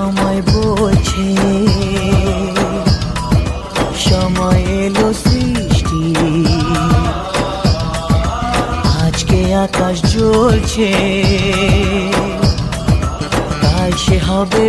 সময় বলছে সময় এলো সৃষ্টি, আজকে আকাশ জ্বলছে তাই সে হবে